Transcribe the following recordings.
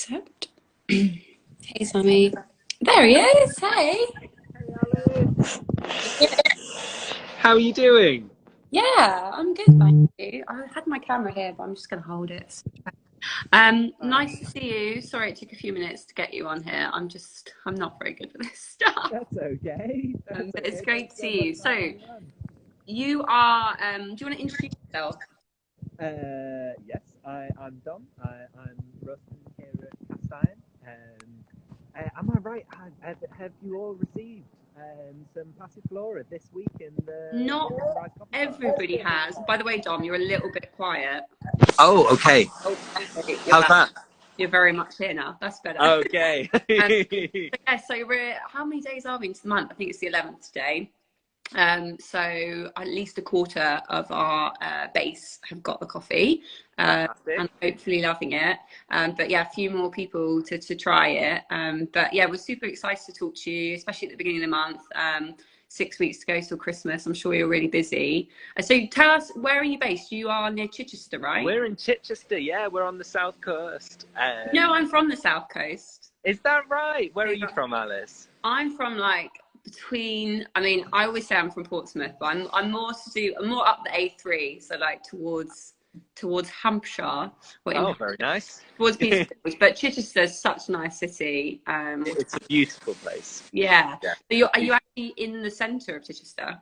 Accept. Hey, Sammy. There he is. Hey. How are you doing? Yeah, I'm good, thank you. I had my camera here, but I'm just going to hold it. Nice to see you. Sorry it took a few minutes to get you on here. I'm not very good with this stuff. That's okay. But it's great to see you. So you are, do you want to introduce yourself? Yes, I'm Dom. I'm roasting here at Cast Iron. Am I right? Have you all received some Passiflora this week in the Not RiSE coffee shop? everybody has. By the way, Dom, you're a little bit quiet. Oh, okay. Oh, okay. How's that? You're very much here now. That's better. Okay. So we're how many days are we into the month? I think it's the 11th today. So at least a quarter of our base have got the coffee and hopefully loving it. But yeah, a few more people to try it. But yeah, we're super excited to talk to you, especially at the beginning of the month. 6 weeks to go till Christmas. I'm sure you're really busy. So tell us, where are you based? You are near Chichester, right? We're in Chichester, yeah. We're on the south coast. No, I'm from the south coast. Is that right? Where are you from, Alice? I'm from between, I mean, I always say I'm from Portsmouth, but I'm more up the A3, so towards Hampshire. Oh, very nice. Towards Peterborough, but Chichester's such a nice city. It's a beautiful place. Yeah. So are you actually in the centre of Chichester?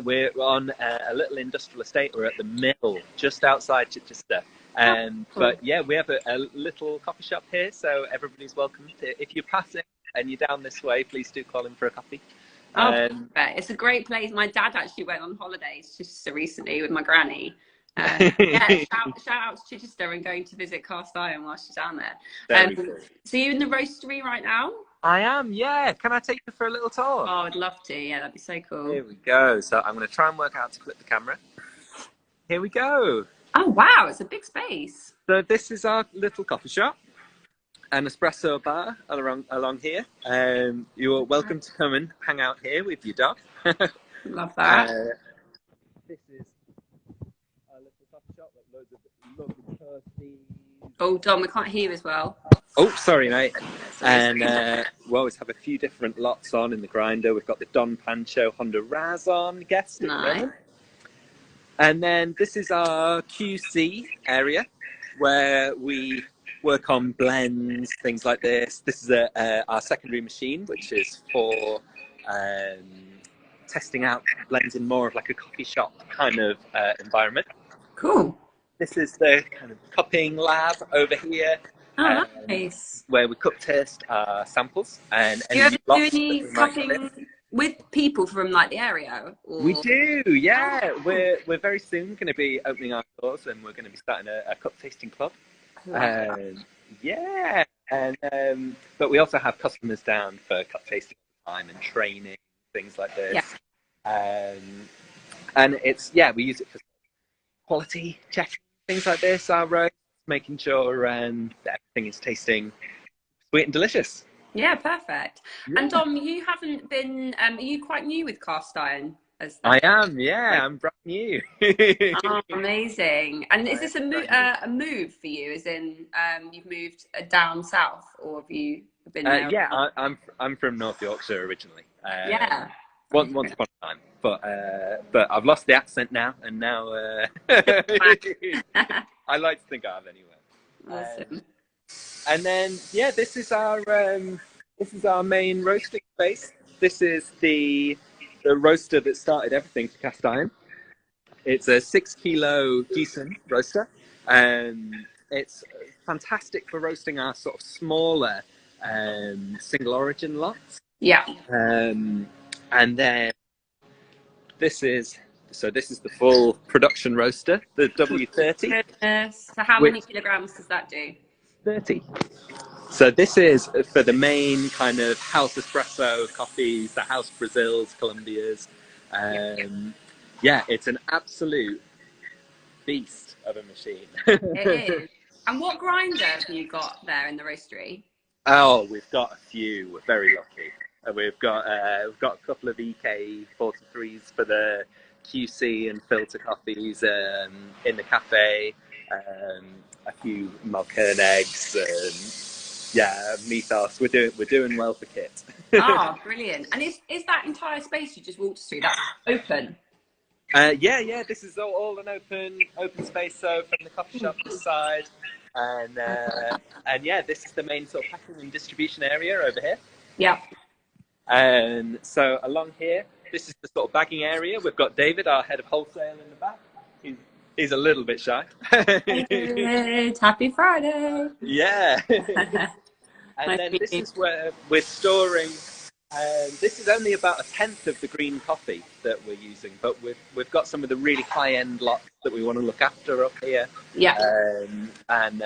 We're on a little industrial estate. We're at the mill, just outside Chichester. Cool. But yeah, we have a little coffee shop here, so everybody's welcome. If you're passing and you're down this way, please do call in for a coffee. It's a great place. My dad actually went on holidays just so recently with my granny. Yeah, shout out to Chichester and going to visit Cast Iron while she's down there. So you're in the roastery right now? I am, yeah. Can I take you for a little tour? Oh, I'd love to. Yeah, that'd be so cool. Here we go. So I'm going to try and work out to flip the camera. Here we go. Oh, wow. It's a big space. So this is our little coffee shop. An espresso bar along here. You're welcome to come and hang out here with your dog. Love that. This is our little coffee shop with loads of lovely toasties. Oh, Dom, we can't hear you as well. Oh, sorry, mate. And we always have a few different lots on in the grinder. We've got the Don Pancho Honda Raz on guest at the moment. And then this is our QC area where we work on blends, things like this. This is our secondary machine, which is for testing out blends in more of like a coffee shop kind of environment. Cool. This is the kind of cupping lab over here. Oh, nice. Where we cup test our samples. And do you ever do any cupping with people from the area? Or? We do, yeah. We're very soon going to be opening our doors and we're going to be starting a cup tasting club. Yeah, and but we also have customers down for cup tasting all the time and training, things like this. Yeah. And it's, yeah, we use it for quality checking, things like this, our roast, making sure that everything is tasting sweet and delicious. Yeah, perfect. Yeah. And Dom, you haven't been, are you quite new with Cast Iron? I am, yeah, I'm brand new. Oh, amazing. And is this a move for you, as in you've moved down south, or have you been there? Yeah, I'm from North Yorkshire originally. Yeah. Once upon a time, but I've lost the accent now, and now I like to think I have anyway. Awesome. And then yeah, this is our main roasting space. This is the roaster that started everything for Cast Iron. It's a 6 kilo Gießen roaster, and it's fantastic for roasting our sort of smaller single origin lots. Yeah. And then this is the full production roaster, the W30. Goodness. So how many kilograms does that do? 30. So this is for the main kind of house espresso coffees, the house Brazils, Colombias. Yeah, it's an absolute beast of a machine. It is. And what grinder have you got there in the roastery? Oh, we've got a few. We're very lucky. We've got a couple of EK 43s for the QC and filter coffees in the cafe. A few Malkern eggs Yeah, mythos. We're doing well for Kit. Ah, brilliant. And is that entire space you just walked us through, that's open? Yeah. This is all an open space. So from the coffee shop this side, and yeah, this is the main sort of packing and distribution area over here. Yeah. And so along here, this is the sort of bagging area. We've got David, our head of wholesale, in the back. He's a little bit shy. David, happy Friday. Yeah. And Nice then to this meet is where we're storing. This is only about a tenth of the green coffee that we're using, but we've got some of the really high-end lots that we want to look after up here. you. Yeah. And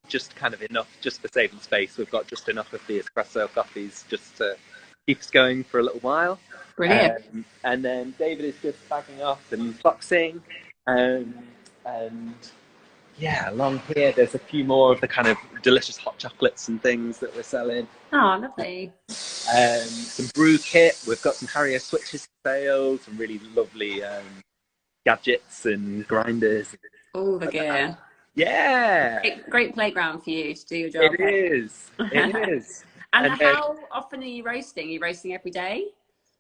just kind of enough, just for saving space. We've got just enough of the espresso coffees just to keep us going for a little while. Brilliant. And then David is just bagging up and boxing. And yeah, along here there's a few more of the kind of delicious hot chocolates and things that we're selling. Oh, lovely. Some brew kit. We've got some Harrier switches for sale, some really lovely gadgets and grinders. All the gear. Yeah. Great playground for you to do your job. It is. It is. And how often are you roasting? Are you roasting every day?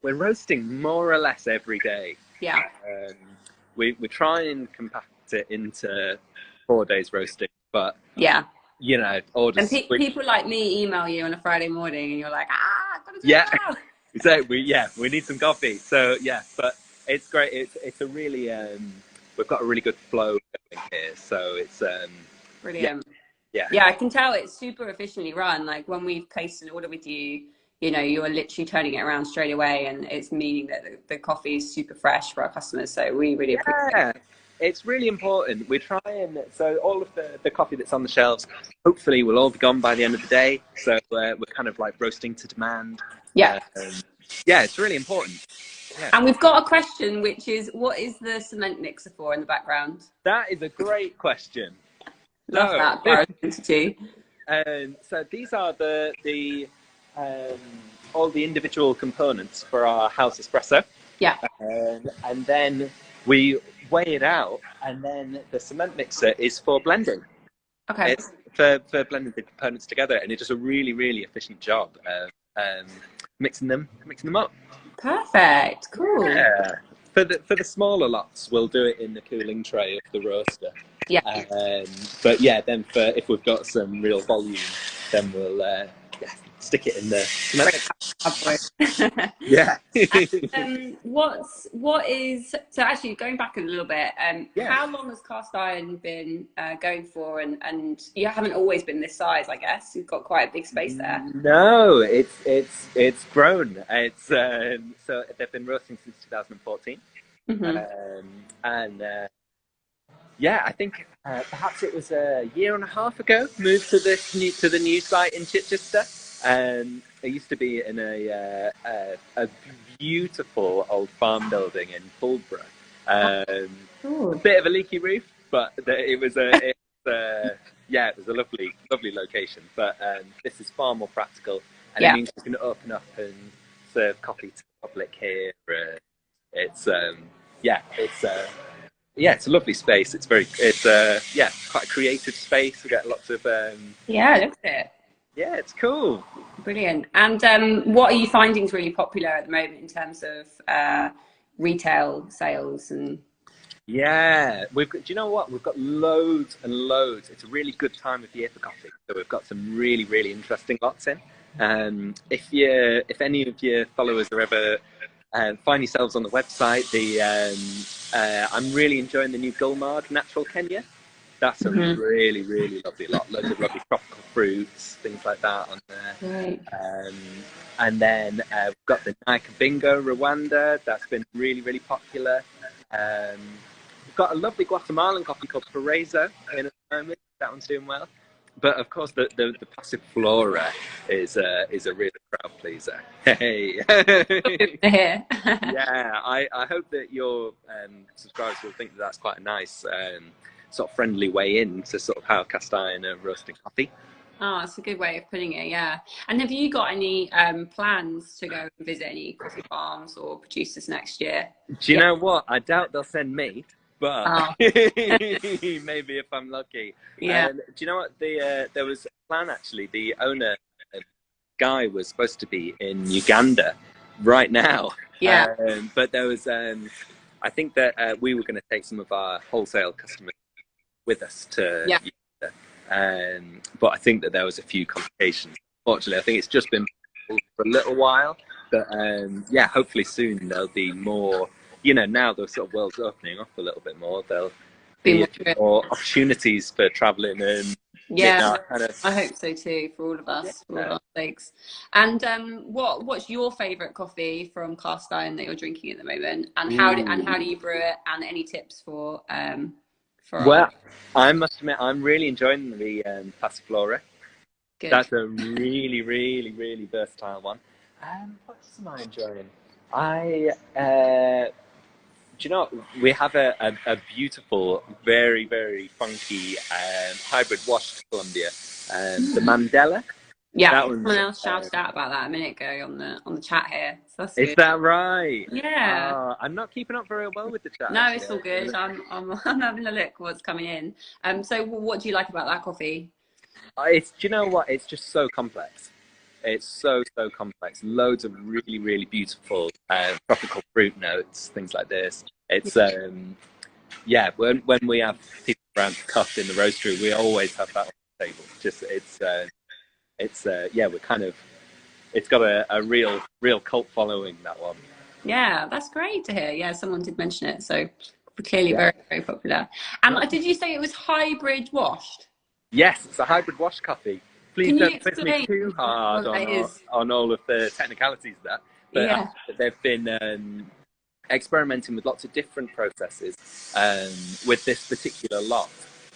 We're roasting more or less every day. Yeah. We try and compact it into 4 days roasting, but yeah, you know, or just people like me email you on a Friday morning, and you're like, I've got to do yeah, it now. So we need some coffee. So yeah, but it's great. It's a really we've got a really good flow going here. So it's brilliant. Yeah. I can tell it's super efficiently run. Like when we've placed an order with you, you know, you're literally turning it around straight away, and it's meaning that the coffee is super fresh for our customers. So we really appreciate it. It's really important. We try and so all of the coffee that's on the shelves, hopefully, will all be gone by the end of the day. So we're kind of like roasting to demand. Yeah. Yeah, it's really important. Yeah. And we've got a question, which is, what is the cement mixer for in the background? That is a great question. Love that for our identity. So these are the all the individual components for our house espresso. Yeah. And then we weigh it out, and then the cement mixer is for blending. Okay. It's for blending the components together, and it does a really, really efficient job of mixing them up. Perfect. Cool. Yeah. For the smaller lots, we'll do it in the cooling tray of the roaster. Yeah. But yeah, then if we've got some real volume, then we'll stick it in the cement. Yeah. What is so actually going back a little bit? How long has cast iron been going for? And you haven't always been this size, I guess. You've got quite a big space there. No, it's grown. It's so they've been roasting since 2014, yeah, I think perhaps it was a year and a half ago. Moved to the new site in Chichester. It used to be in a beautiful old farm building in Fullborough. A bit of a leaky roof, but it was a lovely location. But this is far more practical, and it means we can open up and serve coffee to the public here. It's a lovely space. It's quite a creative space. We get lots of yeah, look at it. Yeah, it's cool. Brilliant. And what are you finding is really popular at the moment in terms of retail sales? And yeah, do you know what? We've got loads and loads. It's a really good time of year for coffee. So we've got some really, really interesting lots in. If any of your followers are ever find yourselves on the website, I'm really enjoying the new Gulmard Natural Kenya. That's a really, really lovely lot. Loads of lovely tropical fruits, things like that on there. Right. And then we've got the Nike Bingo Rwanda. That's been really, really popular. We've got a lovely Guatemalan coffee called Paraiso in at the moment. That one's doing well. But of course, the Passiflora is a real crowd pleaser. Hey. Yeah. Yeah, I hope that your subscribers will think that that's quite a nice sort of friendly way in to sort of how cast iron are roasting coffee. Oh, it's a good way of putting it, yeah. And have you got any plans to go and visit any coffee farms or producers next year? Do you know what? I doubt they'll send me, but Oh. maybe if I'm lucky. Yeah. Do you know what? There was a plan actually. The owner guy was supposed to be in Uganda right now. Yeah. But there was, I think that we were going to take some of our wholesale customers with us to Uganda. But I think that there was a few complications. Fortunately, I think it's just been for a little while. But yeah, hopefully soon there'll be more, you know, now the sort of world's opening up a little bit more. There'll be more opportunities for traveling and yeah, kind of... I hope so too, for all of us, for all our sakes. And what's your favourite coffee from cast iron that you're drinking at the moment? And how do you brew it? And any tips for well, I must admit, I'm really enjoying the Passiflora. Good. That's a really, really, really versatile one. What else am I enjoying? Do you know, we have a beautiful, very, very funky hybrid washed Columbia, the Mandela. Yeah, someone else shouted out about that a minute ago on the chat here. So that's good. Is that right? Yeah. I'm not keeping up very well with the chat. No, it's all good. I'm having a look what's coming in. So what do you like about that coffee? Do you know what? It's just so complex. It's so complex. Loads of really, really beautiful tropical fruit notes, things like this. It's yeah. When we have people around to cut in the roastery, we always have that on the table. Just yeah. We're kind of... It's got a real cult following, that one. Yeah, that's great to hear. Yeah, someone did mention it, so clearly very, very popular. And did you say it was hybrid washed? Yes, it's a hybrid wash coffee. Please don't push me too hard on all of the technicalities of that. But they've been experimenting with lots of different processes with this particular lot.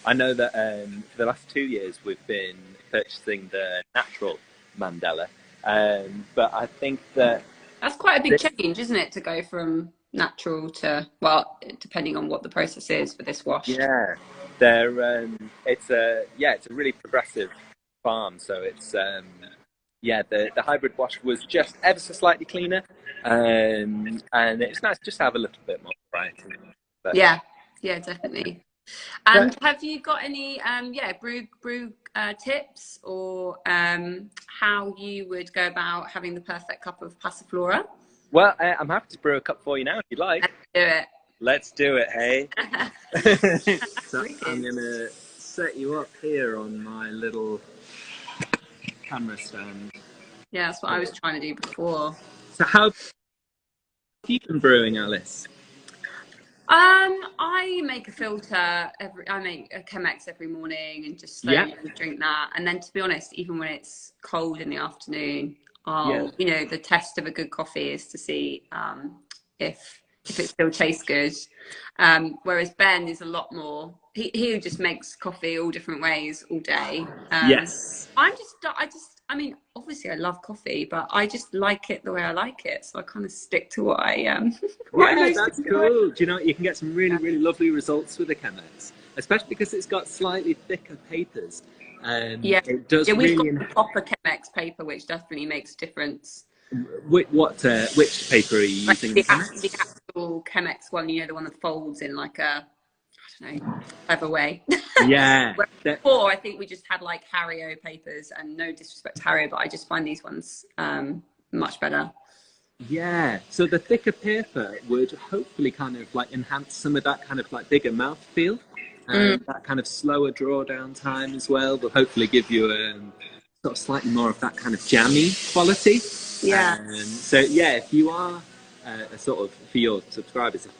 I know that for the last 2 years we've been purchasing the natural Mandela, but I think that that's quite a big change, isn't it, to go from natural to, well, depending on what the process is for this wash. Yeah, it's a really progressive farm, so it's yeah, the hybrid wash was just ever so slightly cleaner, and it's nice just to have a little bit more variety. Yeah, definitely. And have you got any brew tips, or how you would go about having the perfect cup of Passiflora? Well, I'm happy to brew a cup for you now if you'd like. Let's do it. Hey. So I'm gonna set you up here on my little camera stand. Yeah, that's what I was trying to do before. So how have you been brewing, Alice? I make a filter I make a Chemex every morning and just slowly drink that. And then, to be honest, even when it's cold in the afternoon, you know, the test of a good coffee is to see if it still tastes good. Whereas Ben is a lot more. He just makes coffee all different ways all day. Yes. I mean, obviously I love coffee, but I just like it the way I like it. So I kind of stick to what I Yeah, that's cool. Do you know, you can get some really, really lovely results with the Chemex, especially because it's got slightly thicker papers. It does we've got the proper Chemex paper, which definitely makes a difference. Which paper are you using? The actual Chemex one, you know, the one that folds in like a, I don't know, clever way. Yeah. Before, I think we just had like Hario papers, and no disrespect to Hario, but I just find these ones much better. Yeah. So the thicker paper would hopefully kind of like enhance some of that kind of like bigger mouthfeel, and that kind of slower drawdown time as well will hopefully give you sort of slightly more of that kind of jammy quality. Yeah. So yeah, if you are a sort of, for your subscribers, if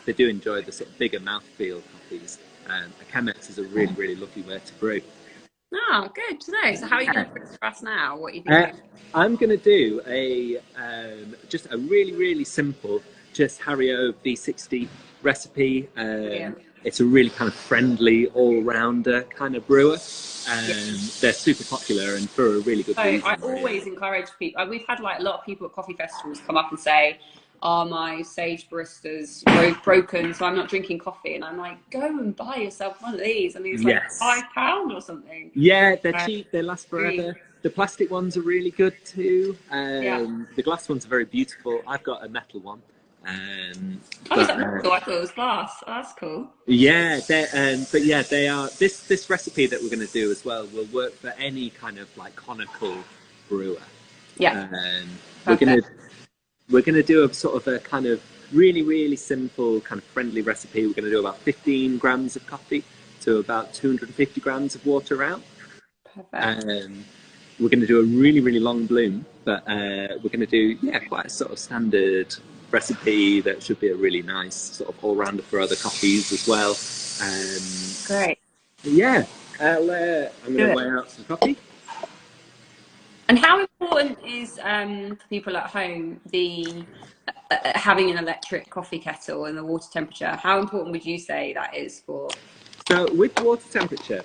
they do enjoy the sort of bigger mouthfeel coffees, a Chemex is a really, really lovely way to brew. Oh, good to know. So how are you going to brew for us now? What are you thinking? I'm going to do just a really, really simple, just Hario V60 recipe. It's a really kind of friendly, all-rounder kind of brewer. They're super popular and for a really good reason. I always encourage people. We've had like a lot of people at coffee festivals come up and say, my Sage barista's broken, so I'm not drinking coffee. And I'm like, go and buy yourself one of these. I mean, it's like £5 or something. Yeah, they're cheap. They last forever. The plastic ones are really good too. The glass ones are very beautiful. I've got a metal one. Oh, is that metal? I thought it was glass. Oh, that's cool. Yeah, but yeah, they are. This recipe that we're going to do as well will work for any kind of like conical brewer. Yeah. We're gonna do a sort of a kind of really simple kind of friendly recipe. We're going to do about 15 grams of coffee to about 250 grams of water out. Perfect. We're going to do a really long bloom, but we're going to do quite a sort of standard recipe that should be a really nice sort of all-rounder for other coffees as well. Great. Yeah, I'm going to weigh out some coffee. And how important is for people at home the having an electric coffee kettle and the water temperature? How important would you say that is for? So with water temperature,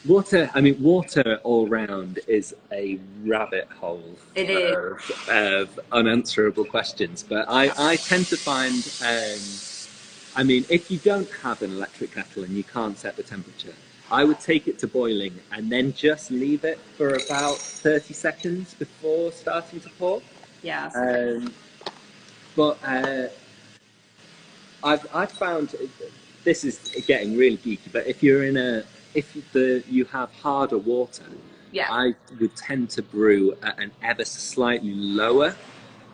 water all round is a rabbit hole of unanswerable questions. But I tend to find, if you don't have an electric kettle and you can't set the temperature, I would take it to boiling and then just leave it for about 30 seconds before starting to pour. Yeah. But I've found this is getting really geeky. But if you have harder water, I would tend to brew at an ever slightly lower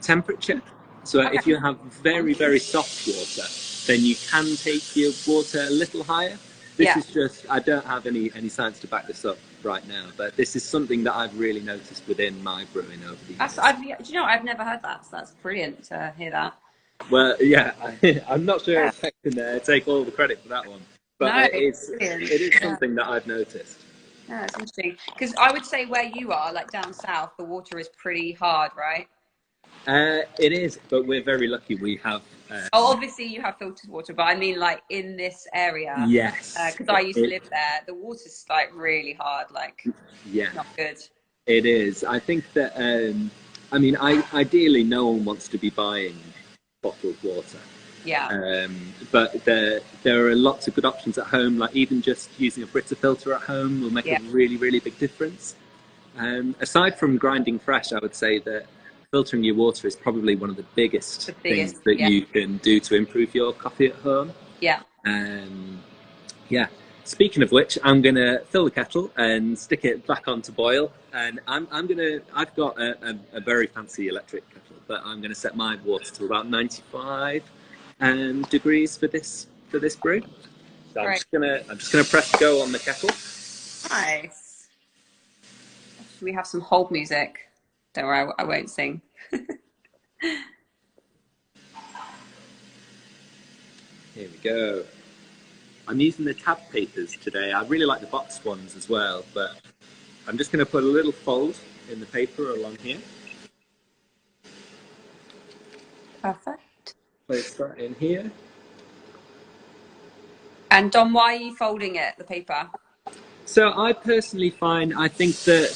temperature. So if you have very soft water, then you can take your water a little higher. This is just, I don't have any science to back this up right now, but this is something that I've really noticed within my brewing over the years. Do you know, I've never heard that, so that's brilliant to hear that. Well, yeah, I'm not sure if I can take all the credit for that one, but it is something that I've noticed. Yeah, it's interesting. Because I would say where you are, like down south, the water is pretty hard, right? It is, but we're very lucky. We have. Obviously you have filtered water, but I mean, like in this area. Yes. Because I used to live there. The water's like really hard, like not good. It is. I think that. Ideally, no one wants to be buying bottled water. Yeah. But there are lots of good options at home. Like even just using a Brita filter at home will make a really big difference. Aside from grinding fresh, I would say that filtering your water is probably one of the biggest things that you can do to improve your coffee at home. Yeah. Speaking of which, I'm gonna fill the kettle and stick it back on to boil. And I've got a very fancy electric kettle, but I'm gonna set my water to about 95 degrees for this brew. So I'm just gonna press go on the kettle. Nice. Should we have some hold music? Don't worry, I won't sing. Here we go. I'm using the tab papers today. I really like the boxed ones as well, but I'm just going to put a little fold in the paper along here. Perfect. Place that in here. And Dom, why are you folding it, the paper? So I personally I think that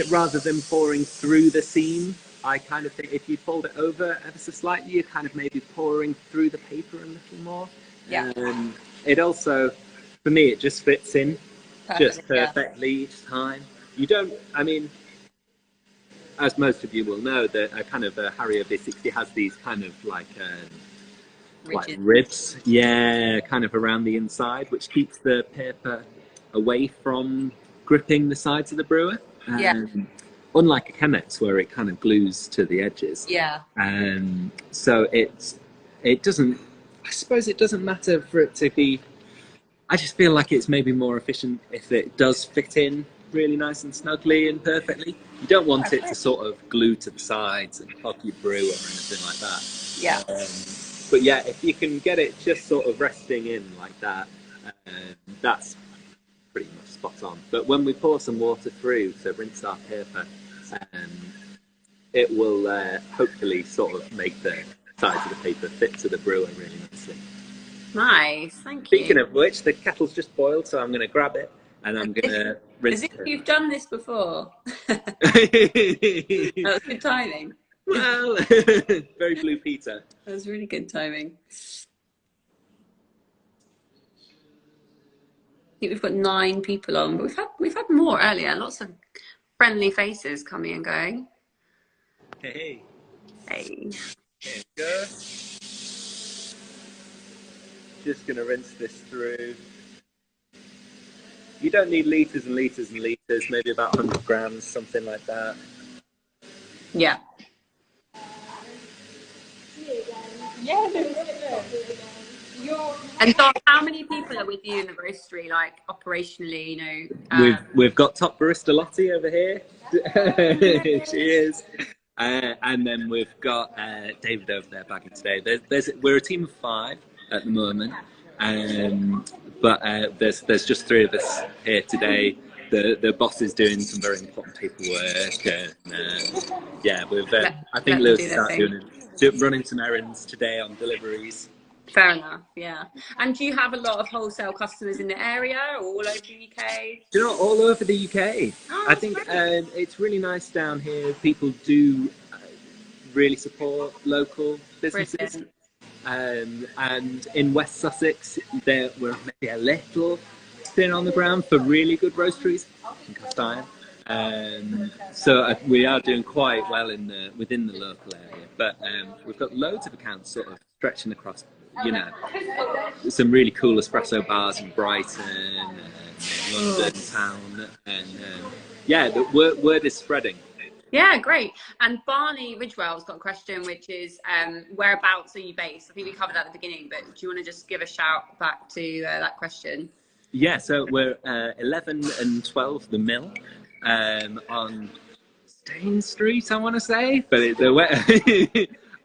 rather than pouring through the seam, I kind of think if you fold it over ever so slightly, you're kind of maybe pouring through the paper a little more. Yeah. It also, for me, it just fits in just perfectly each time. You don't, as most of you will know, that a kind of a Harrier V60 has these kind of like ribs, kind of around the inside, which keeps the paper away from gripping the sides of the brewer. Unlike a Chemex where it kind of glues to the edges. So it doesn't, I suppose it doesn't matter for it to be, I just feel like it's maybe more efficient if it does fit in really nice and snugly and perfectly. You don't want it to sort of glue to the sides and hug your brew or anything like that. But yeah, if you can get it just sort of resting in like that, that's pretty much spot on. But when we pour some water through to rinse our paper, it will hopefully sort of make the sides of the paper fit to the brewer really nicely. Nice, thank you. Speaking of which, the kettle's just boiled, so I'm going to grab it and I'm going to rinse it. As if you've done this before. That was good timing. Well, very Blue Peter. That was really good timing. I think we've got 9 people on, but we've had more earlier. Lots of friendly faces coming and going. Hey. Okay. There we go. Just going to rinse this through. You don't need litres and litres and litres, maybe about 100 grams, something like that. Yeah. And so how many people are with you in the roastery, like operationally, you know? We've got top barista Lottie over here. She is. And then we've got David over there bagging today. We're a team of 5 at the moment, but there's just 3 of us here today. The boss is doing some very important paperwork, and yeah, I think Lewis is out running some errands today on deliveries. Fair enough, yeah. And do you have a lot of wholesale customers in the area, or all over the UK? Do you know, all over the UK. Oh, I think it's really nice down here. People do really support local businesses. And in West Sussex, we're maybe a little thin on the ground for really good roasteries in cast iron. So we are doing quite well within the local area. But we've got loads of accounts sort of stretching across, you know, some really cool espresso bars in Brighton, London town, and yeah, the word is spreading. Yeah, great. And Barney Ridgewell's got a question, which is whereabouts are you based? I think we covered that at the beginning, but do you want to just give a shout back to that question? Yeah, so we're 11 and 12 The Mill on Stain Street, I want to say, but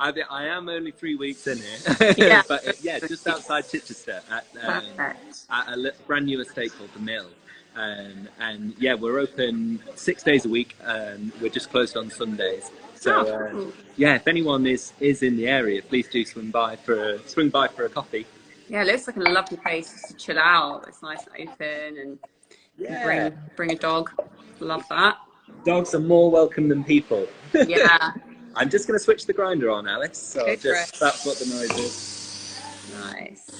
I am only 3 weeks in here. Yeah. But yeah, just outside Chichester at a brand new estate called The Mill. And yeah, we're open 6 days a week. We're just closed on Sundays. So yeah, if anyone is in the area, please do swing by for a coffee. Yeah, it looks like a lovely place just to chill out. It's nice and open, and bring a dog. Love that. Dogs are more welcome than people. Yeah. I'm just going to switch the grinder on, Alice. So that's what the noise is. Nice.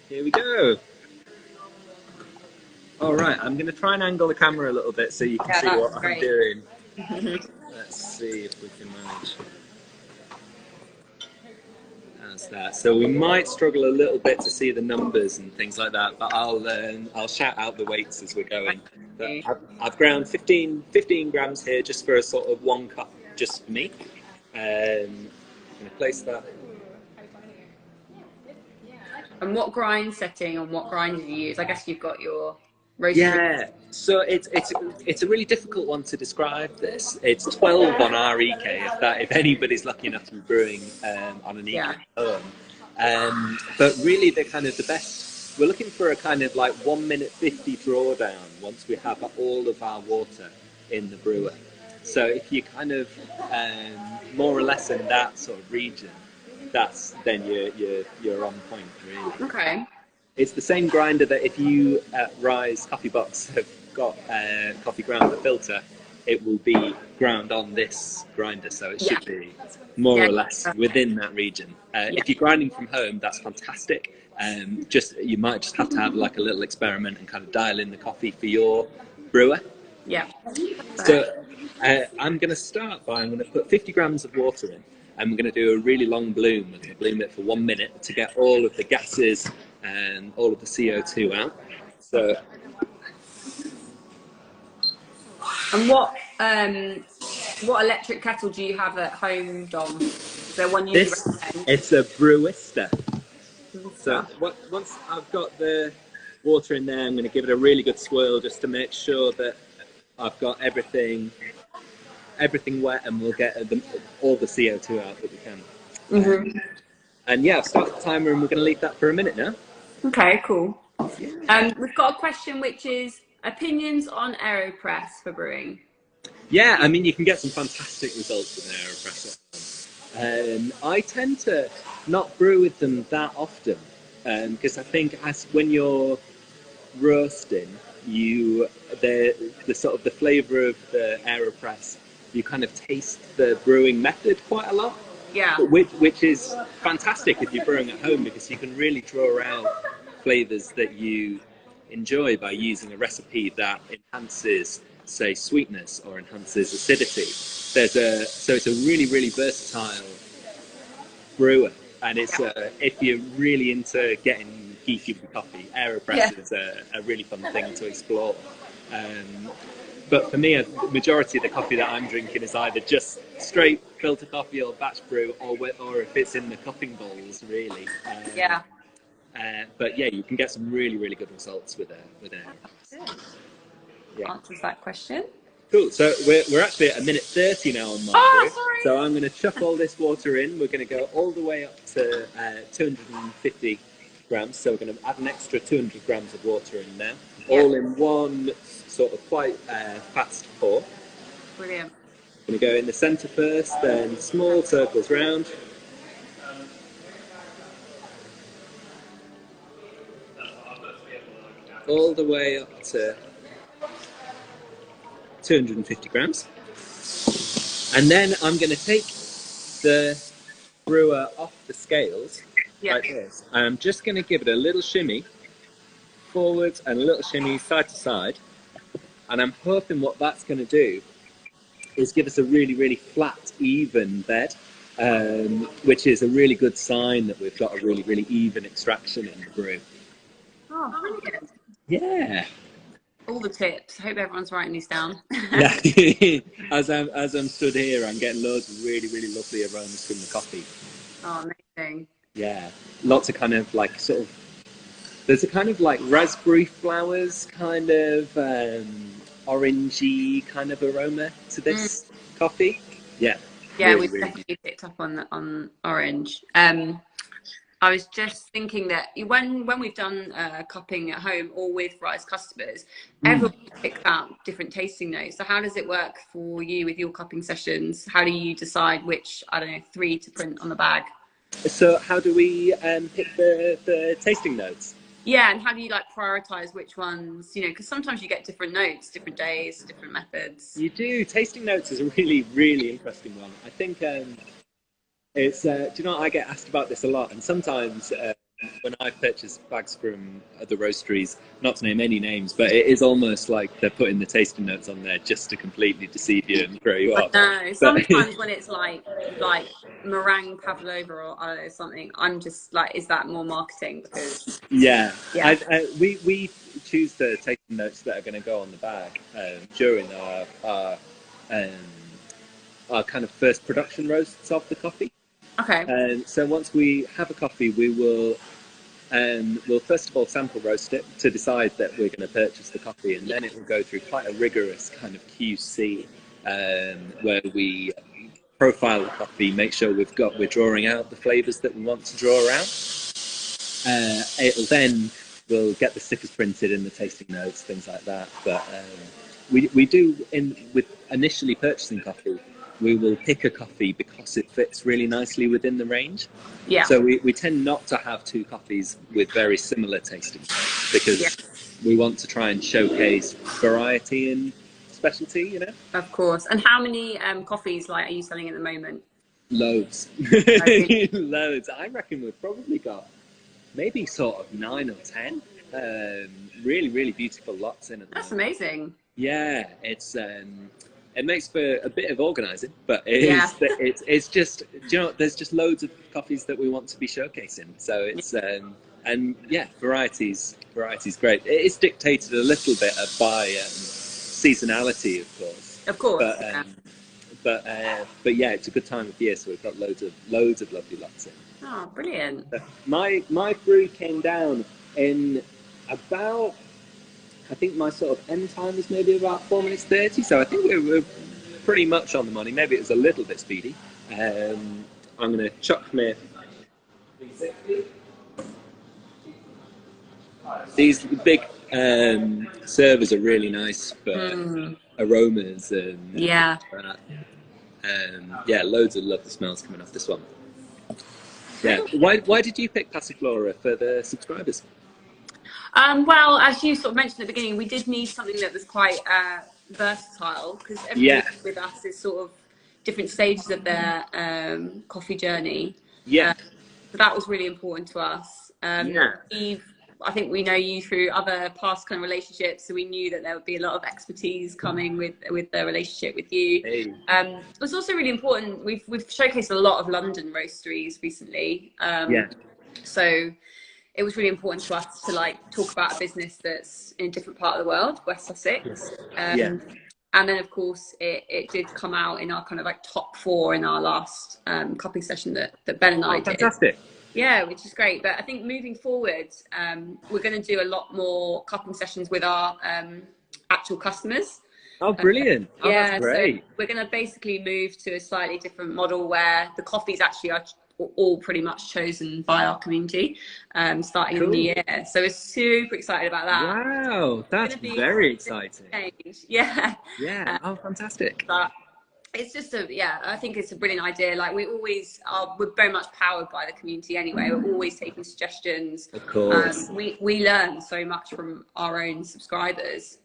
Here we go. All right, I'm going to try and angle the camera a little bit so you can see what I'm doing. Let's see if we can manage. That's that. So we might struggle a little bit to see the numbers and things like that, but I'll shout out the weights as we're going. But I've ground 15 grams here just for a sort of 1 cup just for me. I'm going to place that. And what grind setting and what grind do you use? I guess you've got your roastery. Yeah, so it's a really difficult one to describe this. It's 12 on our EK, if anybody's lucky enough to be brewing on an EK home. But really the best, we're looking for a kind of like 1 minute 50 drawdown once we have all of our water in the brewer. So if you kind of more or less in that sort of region, then you're on point, really. Okay. It's the same grinder that if you at RiSE Coffee Box have got coffee ground with a filter, it will be ground on this grinder, so it should be more or less within that region. If you're grinding from home, that's fantastic. You might just have to have like a little experiment and kind of dial in the coffee for your brewer. Yeah. So I'm going to start by I'm going to put 50 grams of water in. And we're going to do a really long bloom. We're going to bloom it for 1 minute to get all of the gases and all of the CO2 out. So. And what electric kettle do you have at home, Dom? Is there one you recommend? It's a Brewista. So once I've got the water in there, I'm going to give it a really good swirl just to make sure that I've got everything wet, and we'll get all the CO2 out that we can. Mm-hmm. And yeah, I've started the timer, and we're going to leave that for a minute now. Okay, cool. We've got a question which is opinions on AeroPress for brewing. Yeah, I mean, you can get some fantastic results with an AeroPress. I tend to not brew with them that often because I think when you're roasting, the sort of the flavour of the AeroPress, you kind of taste the brewing method quite a lot. Yeah. Which is fantastic if you're brewing at home, because you can really draw out flavors that you enjoy by using a recipe that enhances, say, sweetness or enhances acidity. So it's a really, really versatile brewer, and it's if you're really into getting geeky with coffee, AeroPress is a really fun thing to explore. But for me, a majority of the coffee that I'm drinking is either just straight filter coffee or batch brew, or if it's in the cupping bowls, really. But yeah, you can get some really, really good results with it. Yeah. Answers that question. Cool. So we're actually at 1:30 now on my brew. Sorry. So I'm going to chuck all this water in. We're going to go all the way up to 250 grams. So we're going to add an extra 200 grams of water in now, all in one sort of quite fast pour. Brilliant. I'm going to go in the centre first, then small circles round. All the way up to 250 grams. And then I'm going to take the brewer off the scales like this. And I'm just going to give it a little shimmy forwards and a little shimmy side to side. And I'm hoping what that's going to do is give us a really, really flat, even bed, which is a really good sign that we've got a really, really even extraction in the brew. Oh, brilliant. Yeah. All the tips. I hope everyone's writing these down. Yeah. As I'm stood here, I'm getting loads of really, really lovely aromas from the coffee. Oh, amazing. Yeah. Lots of kind of like sort of, there's a kind of like raspberry flowers, kind of orangey kind of aroma to this coffee. Yeah. Yeah, really, we've definitely picked up on orange. I was just thinking that when we've done cupping at home or with RiSE customers, everyone picks out different tasting notes. So how does it work for you with your cupping sessions? How do you decide which, I don't know, 3 to print on the bag? So how do we pick the tasting notes? Yeah, and how do you like prioritize which ones, you know, because sometimes you get different notes, different days, different methods. You do. Tasting notes is a really, really interesting one. I think it's, do you know, I get asked about this a lot, and sometimes when I purchase bags from other roasteries, not to name any names, but it is almost like they're putting the tasting notes on there just to completely deceive you and throw you off. No, sometimes when it's like meringue pavlova or I don't know something, I'm just like, is that more marketing? Because we choose the tasting notes that are going to go on the bag during our kind of first production roasts of the coffee. Okay. And so once we have a coffee, we will we'll first of all sample roast it to decide that we're going to purchase the coffee, and then it will go through quite a rigorous kind of QC where we profile the coffee, make sure we're drawing out the flavors that we want to draw out. We'll get the stickers printed and the tasting notes, things like that. But we do with initially purchasing coffee, we will pick a coffee because it fits really nicely within the range. Yeah. So we tend not to have 2 coffees with very similar tasting notes because we want to try and showcase variety and specialty, you know. Of course. And how many coffees are you selling at the moment? Loads. Loads. I reckon we've probably got maybe sort of 9 or 10 really, really beautiful lots in it. That's amazing. Yeah, it's it makes for a bit of organising, but it's just, do you know, there's just loads of coffees that we want to be showcasing. So it's and yeah, variety's great. It is dictated a little bit by seasonality, of course. Of course. But yeah, it's a good time of year, so we've got loads of lovely lots in. Oh, brilliant! My brew came down in about, I think my sort of end time was maybe about 4:30, so I think we're pretty much on the money. Maybe it was a little bit speedy. I'm going to chuck my 360. These big servers are really nice for aromas and yeah, loads of lovely smells coming off this one. Yeah, why did you pick Passiflora for the subscribers? Well, as you sort of mentioned at the beginning, we did need something that was quite versatile because everyone with us is sort of different stages of their coffee journey. Yeah. So that was really important to us. I think we know you through other past kind of relationships, so we knew that there would be a lot of expertise coming with the relationship with you. Hey. It was also really important. We've showcased a lot of London roasteries recently. So it was really important to us to like talk about a business that's in a different part of the world, West Sussex. And then of course it did come out in our kind of like top 4 in our last cupping session that Ben and I did. Fantastic. Yeah, which is great. But I think moving forward, we're going to do a lot more cupping sessions with our actual customers. Oh, brilliant. Yeah, that's great. So we're going to basically move to a slightly different model where the coffees actually are all pretty much chosen by our community, starting in the year. So we're super excited about that. Wow, that's very exciting. Yeah. Yeah. Oh, fantastic. But it's just I think it's a brilliant idea. Like we always are, we're very much powered by the community anyway. We're always taking suggestions. Of course. We learn so much from our own subscribers.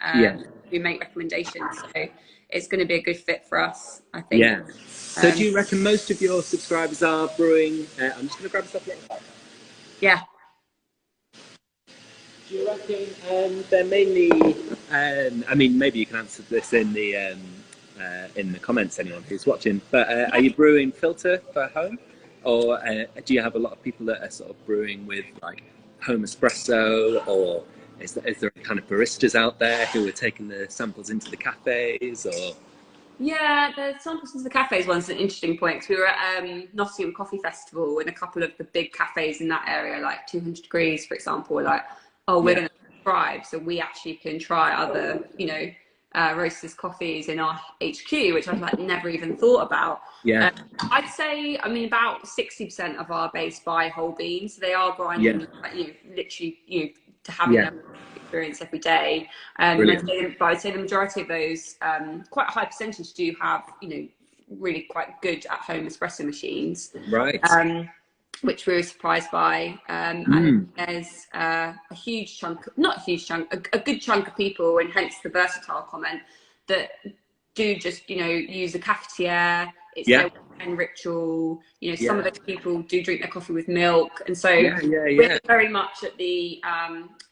We make recommendations. So it's going to be a good fit for us, I think. Yeah. So do you reckon most of your subscribers are brewing? I'm just going to grab stuff like that. Yeah. Do you reckon they're mainly? I mean, maybe you can answer this in the comments, anyone who's watching. But are you brewing filter for home, or do you have a lot of people that are sort of brewing with like home espresso, or is there kind of baristas out there who are taking the samples into the cafes, or? Yeah, the samples into the cafes one's an interesting point, because we were at Nottingham Coffee Festival, and a couple of the big cafes in that area, like 200 Degrees, for example, were like, oh, we're going to subscribe, so we actually can try other, roasters' coffees in our HQ, which I've like never even thought about. Yeah. I'd say, I mean, about 60% of our base buy whole beans, so they are grinding, literally, to having them experience every day. But I'd say the majority of those, quite a high percentage, do have, really quite good at-home espresso machines. Right. Which we were surprised by. And there's a huge chunk, not a huge chunk, a good chunk of people, and hence the versatile comment, that do just, use the cafetiere. It's their weekend ritual. Some of those people do drink their coffee with milk. And so we're very much at the,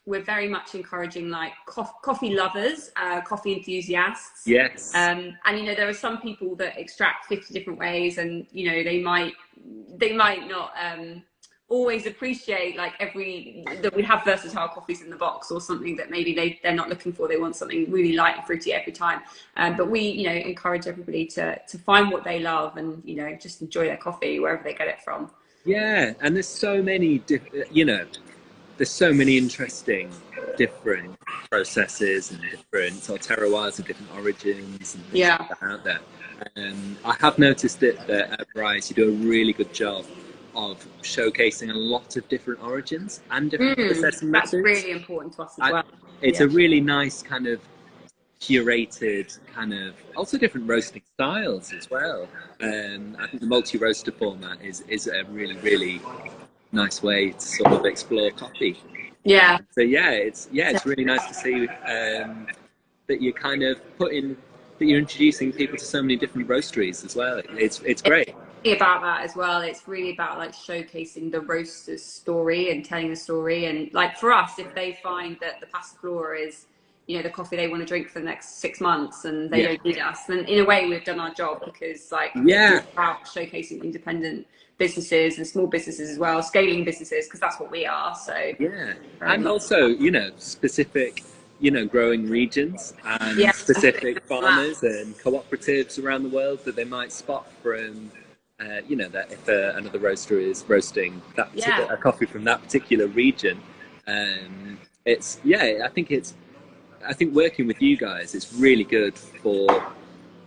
we're very much encouraging like coffee lovers, coffee enthusiasts. Yes. And, there are some people that extract 50 different ways, and, they might not always appreciate like that we have versatile coffees in the box, or something that maybe they're not looking for. They want something really light and fruity every time. But we, encourage everybody to find what they love, and, just enjoy their coffee wherever they get it from. Yeah, and there's so many, there's so many interesting different processes and different sort of terroirs of different origins and things like that out there. I have noticed that at RiSE you do a really good job of showcasing a lot of different origins and different processing methods. That's really important to us as well. It's a really nice kind of curated kind of, also different roasting styles as well. I think the multi-roaster format is a really, really nice way to sort of explore coffee. Yeah. So it's really nice to see that you're kind of you're introducing people to so many different roasteries as well. It's great. It's about that as well. It's really about like showcasing the roaster's story and telling the story. And like for us, if they find that the Passiflora is, the coffee they want to drink for the next 6 months, and they don't need us, then in a way we've done our job, because it's about showcasing independent businesses and small businesses as well, scaling businesses, because that's what we are. So and also specific growing regions and specific farmers and cooperatives around the world that they might spot from that if another roaster is roasting that a coffee from that particular region. I think working with you guys is really good for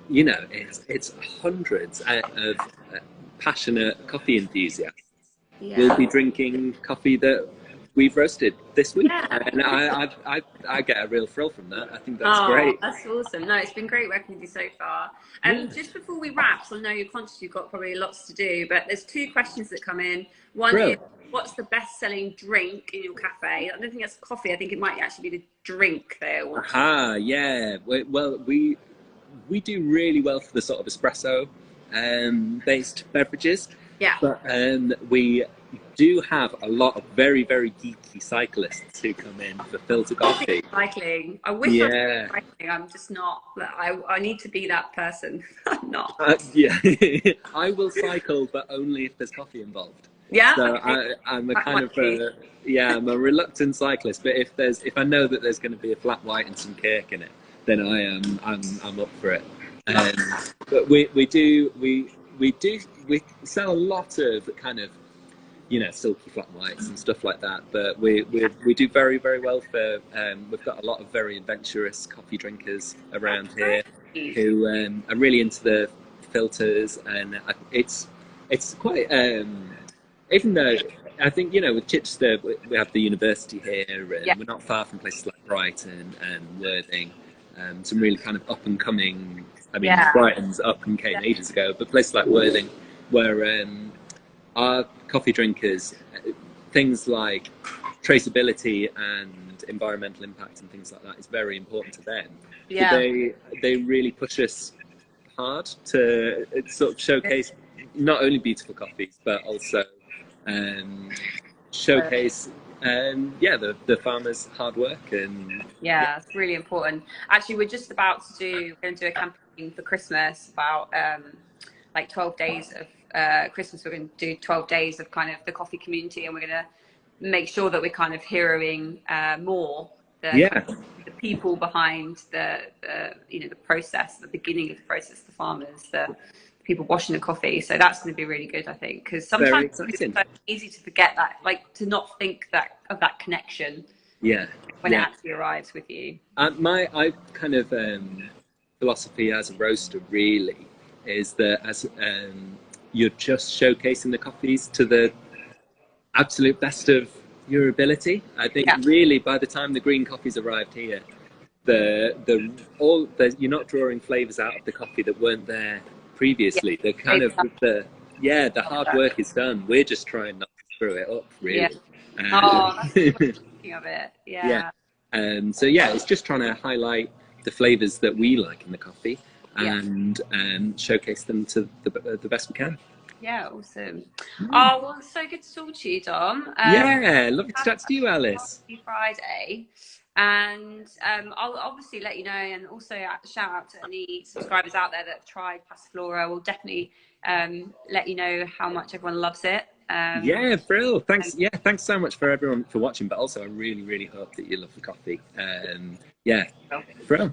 it's hundreds of passionate coffee enthusiasts. We'll be drinking coffee that we've roasted this week, and I get a real thrill from that. I think that's great. That's awesome. No, it's been great working with you so far. And just before we wrap, so I know you're conscious you've got probably lots to do, but there's 2 questions that come in. One is, what's the best-selling drink in your cafe? I don't think that's coffee. I think it might actually be the drink there. Yeah. Well, we do really well for the sort of espresso based beverages. Yeah. But we do have a lot of very, very geeky cyclists who come in for filter coffee. Cycling. I wish I was cycling. I'm just not. I need to be that person. I'm not. Yeah, I will cycle, but only if there's coffee involved. Yeah. So I'm a kind of I'm a reluctant cyclist. But if I know that there's going to be a flat white and some cake in it, then I'm up for it. But we sell a lot of kind of, you know, silky flat whites and stuff like that, but we do very, very well for we've got a lot of very adventurous coffee drinkers around here who are really into the filters, and it's quite even though I think, you know, with Chichester we have the university here, and we're not far from places like Brighton and Worthing, some really kind of up and coming, I mean Brighton's up and came ages ago, but places like Worthing where our coffee drinkers, things like traceability and environmental impact and things like that is very important to them. Yeah. So they really push us hard to sort of showcase not only beautiful coffees, but also showcase the farmers' hard work. And it's really important. Actually, we're just about to do a campaign for Christmas about like 12 days of Christmas. We're going to do 12 days of kind of the coffee community, and we're going to make sure that we're kind of heroing more the people behind the you know, the process, the beginning of the process, the farmers, the people washing the coffee. So that's going to be really good, I think, because sometimes it's so easy to forget that, like to not think that of that connection when it actually arrives with you. My kind of philosophy as a roaster really is that as you're just showcasing the coffees to the absolute best of your ability. I think really by the time the green coffees arrived here, you're not drawing flavors out of the coffee that weren't there previously. The kind of the hard work is done. We're just trying not to screw it up, really. That's thinking of it. So it's just trying to highlight the flavors that we like in the coffee and showcase them to the best we can. Yeah, awesome. Oh, well, it's so good to talk to you, Dom. Lovely to chat to you, Alice. Happy Friday. And I'll obviously let you know, and also shout out to any subscribers out there that have tried Passiflora. We'll definitely let you know how much everyone loves it. Brill. Thanks. Thanks so much for everyone for watching, but also I really, really hope that you love the coffee. Brill.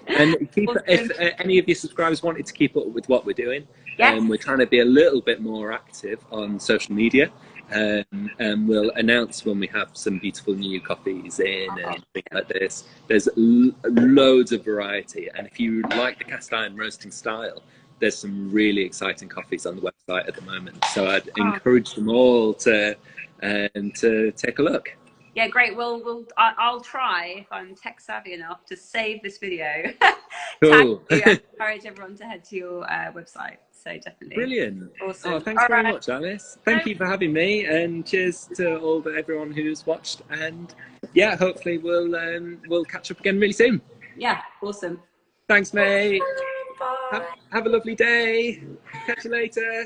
And if any of your subscribers wanted to keep up with what we're doing, we're trying to be a little bit more active on social media. And we'll announce when we have some beautiful new coffees in and things like this. There's loads of variety, and if you like the cast iron roasting style, there's some really exciting coffees on the website at the moment. So I'd encourage them all to take a look. Yeah, great. Well, I'll try, if I'm tech savvy enough, to save this video. Cool. Encourage everyone to head to your website. So definitely. Brilliant. Awesome. Oh, thanks very much, Alice. Thank you for having me, and cheers to everyone who's watched. And hopefully we'll catch up again really soon. Yeah, awesome. Thanks, mate. Bye. Have a lovely day. Catch you later.